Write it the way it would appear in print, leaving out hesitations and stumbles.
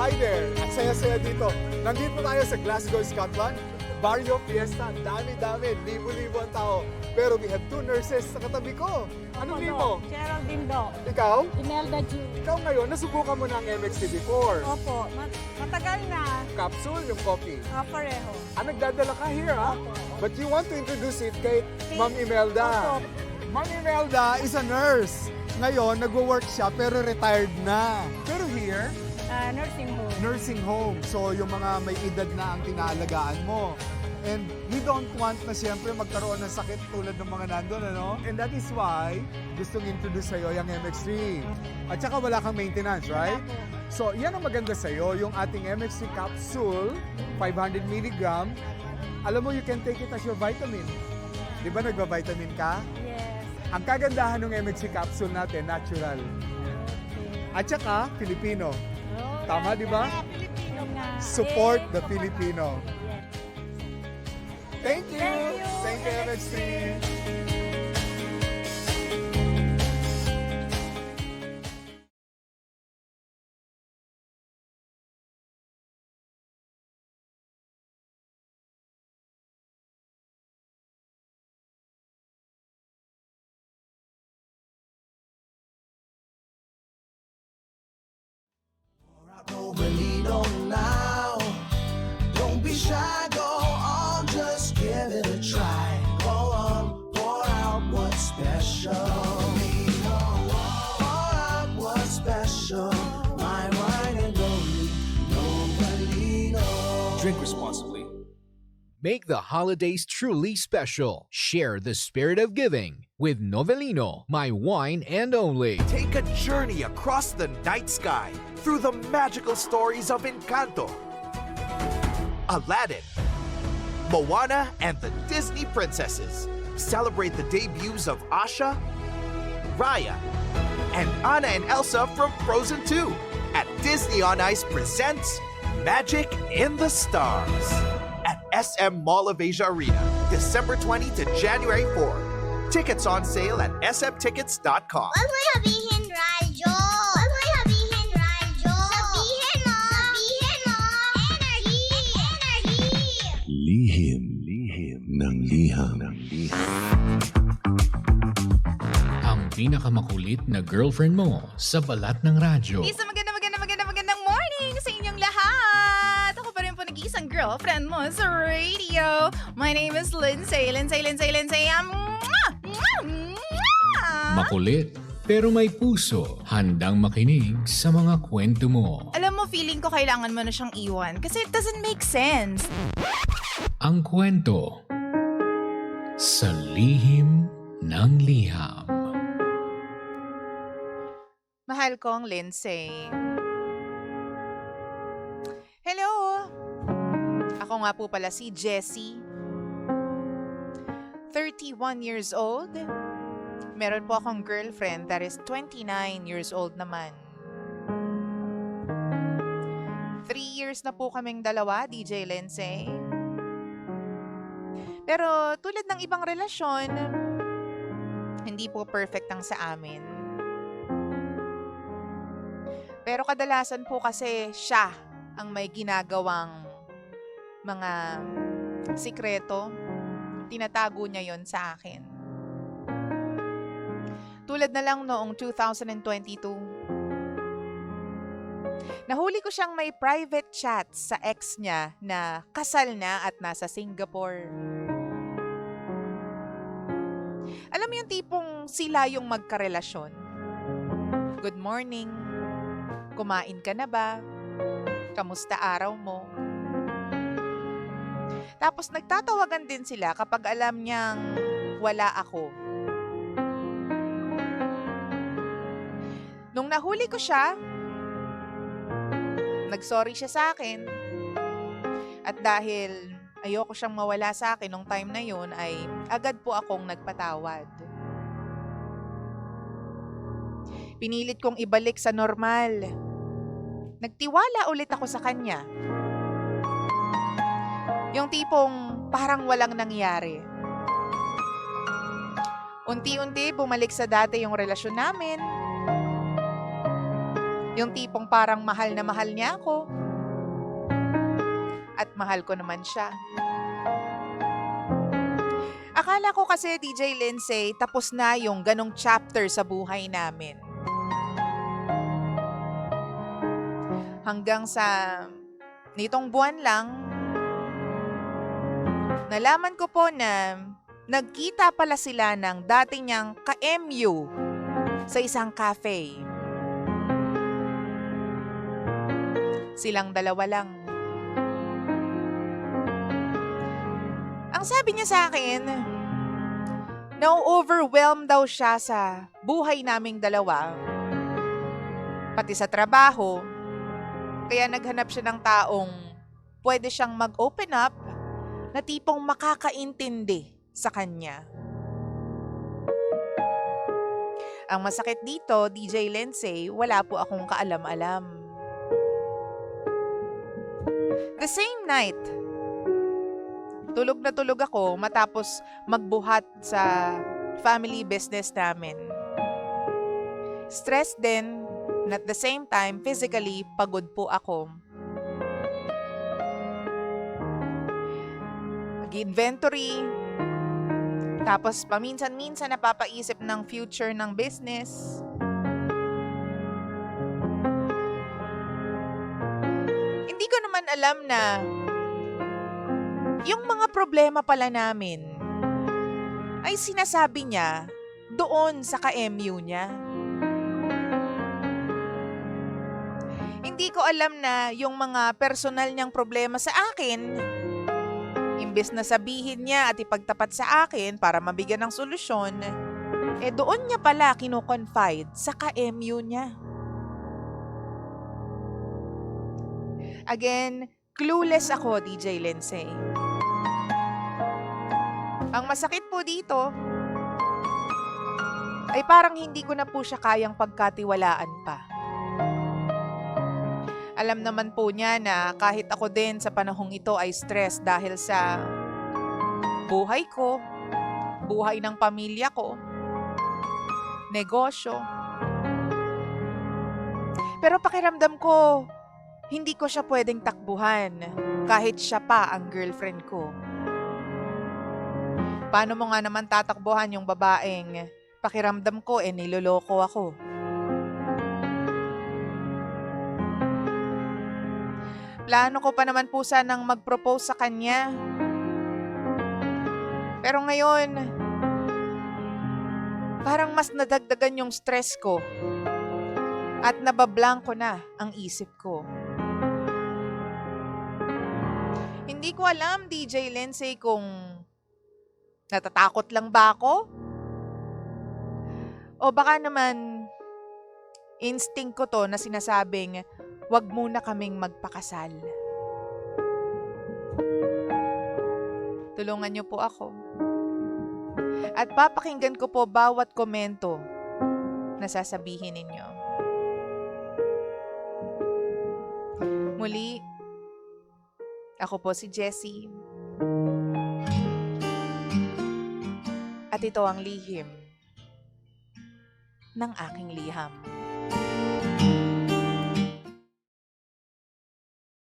Hi there! At saya-saya dito. Nandito tayo sa Glasgow, Scotland. Barrio Fiesta, dami-dami, libo-libo ang tao. Pero we have two nurses sa katabi ko. Anong name mo? Geraldine Do. Ikaw? Imelda Ju. Ikaw ngayon, nasubukan mo na ang MXT before. Opo, matagal na. Capsule, yung coffee. Pareho. Nagdadala ka here, ha? Opo. But you want to introduce it kay Ma'am Imelda. Opo. Ma'am Imelda is a nurse. Ngayon, nagwo-work siya pero retired na. Pero here, Nursing home. nursing home. So, yung mga may edad na ang tinaalagaan mo. And we don't want na siyempre magkaroon ng sakit tulad ng mga nandun, ano? And that is why gustong introduce sa'yo yung MX3. At saka wala kang maintenance, right? So, yan ang maganda sa'yo, yung ating MX3 capsule, 500 mg. Alam mo, you can take it as your vitamin. Di ba nagba-vitamin ka? Yes. Ang kagandahan ng MX3 capsule natin, natural. Okay. At saka, Filipino. Oh, Tama, di ba? Filipino nga. Support the support. Filipino. Yes. Thank you! Thank you, Thank you, MX3! Novelino now. Don't be shy, go on, just give it a try. Go on, pour out what's special. Pour out what's special. My wine and only Novelino. Drink responsibly. Make the holidays truly special. Share the spirit of giving with Novelino, my wine and only. Take a journey across the night sky through the magical stories of Encanto, Aladdin, Moana, and the Disney princesses. Celebrate the debuts of Asha, Raya, and Anna and Elsa from Frozen 2 at Disney on Ice presents Magic in the Stars at SM Mall of Asia Arena, December 20 to January 4. Tickets on sale at smtickets.com. Huwag mo sabihin radyo. Huwag mo sabihin radyo. Sabihin mo. Sabihin mo. Energy. Energy. Lihim ng liham. Ang pinakamakulit na girlfriend mo sa balat ng radyo. Isang magandang morning sa inyong lahat! Ako pa rin po nag-iisang girlfriend mo sa radio. My name is Lindsay. Makulit pero may puso, handang makinig sa mga kwento mo. Alam mo, feeling ko kailangan mo na siyang iwan kasi it doesn't make sense. Ang kwento sa lihim ng liham. Mahal kong Lindsay. Hello! Ako nga po pala si Jessie. 31 years old. Meron po akong girlfriend that is 29 years old naman. 3 years na po kaming dalawa, DJ Lindsay. Pero tulad ng ibang relasyon, hindi po perfect ang sa amin. Pero kadalasan po kasi siya ang may ginagawang mga sikreto. Tinatago niya yon sa akin. Tulad na lang noong 2022. Nahuli ko siyang may private chat sa ex niya na kasal na at nasa Singapore. Alam mo yung tipong sila yung magkarelasyon. Good morning. Kumain ka na ba? Kamusta araw mo? Tapos nagtatawagan din sila kapag alam niyang wala ako. Nung nahuli ko siya, nag-sorry siya sa akin. At dahil ayoko siyang mawala sa akin nung time na yun, ay agad po akong nagpatawad. Pinilit kong ibalik sa normal. Nagtiwala ulit ako sa kanya. Yung tipong parang walang nangyari. Unti-unti bumalik sa dati yung relasyon namin. Yung tipong parang mahal na mahal niya ako. At mahal ko naman siya. Akala ko kasi, DJ Lindsay, tapos na yung ganong chapter sa buhay namin. Hanggang sa nitong buwan lang, nalaman ko po na nagkita pala sila ng dati niyang ka-MU sa isang cafe. Silang dalawa lang. Ang sabi niya sa akin, na-overwhelm daw siya sa buhay naming dalawa, pati sa trabaho, kaya naghanap siya ng taong pwede siyang mag-open up na tipong makakaintindi sa kanya. Ang masakit dito, DJ Lindsay, wala po akong kaalam-alam. The same night, tulog na tulog ako matapos magbuhat sa family business namin. Stressed din, and at the same time, physically, pagod po ako. Mag-inventory, tapos paminsan-minsan napapaisip ng future ng business. Hindi ko naman alam na yung mga problema pala namin ay sinasabi niya doon sa ka-MU niya. Hindi ko alam na yung mga personal niyang problema sa akin, imbes na sabihin niya at ipagtapat sa akin para mabigyan ng solusyon, doon niya pala kino-confide sa ka-MU niya. Again, clueless ako, DJ Lindsay. Ang masakit po dito ay parang hindi ko na po siya kayang pagkatiwalaan pa. Alam naman po niya na kahit ako din sa panahong ito ay stress dahil sa buhay ko, buhay ng pamilya ko, negosyo. Pero pakiramdam ko, hindi ko siya pwedeng takbuhan kahit siya pa ang girlfriend ko. Paano mo nga naman tatakbuhan yung babaeng pakiramdam ko niloloko ako? Plano ko pa naman po sanang mag-propose sa kanya. Pero ngayon, parang mas nadagdagan yung stress ko at nabablanko na ang isip ko. Hindi ko alam, DJ Lindsay, kung natatakot lang ba ako? O baka naman instinct ko to na sinasabing wag muna kaming magpakasal. Tulungan niyo po ako. At papakinggan ko po bawat komento na sasabihin ninyo. Muli, ako po si Jessie. At ito ang lihim ng aking liham.